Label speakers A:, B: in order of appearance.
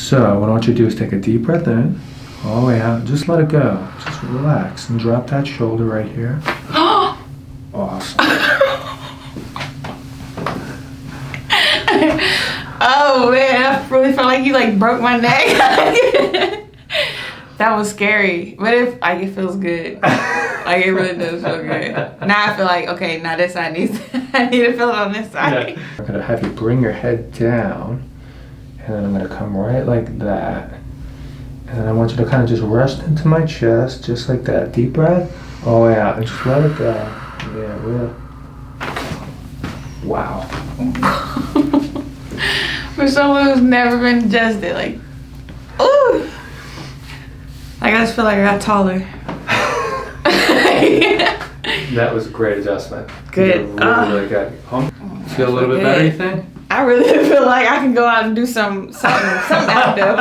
A: So what I want you to do is take a deep breath in, all the way out, just let it go. Just relax and drop that shoulder right here. Awesome.
B: Oh man, I really felt like you like broke my neck. That was scary, but it feels good. Like it really does feel good. Now I feel like, okay, now this side I need to feel it on this side.
A: Yeah. I'm gonna have you bring your head down, and then I'm gonna come right like that. And then I want you to kind of just rest into my chest, just like that. Deep breath, all the way out, and just let it go. Yeah, real. Wow.
B: For someone who's never been adjusted, like, ooh. Like, I just feel like I got taller.
A: That was a great adjustment.
B: Good.
A: Really good. Feel a little bit better, you think?
B: I really feel like I can go out and do something active.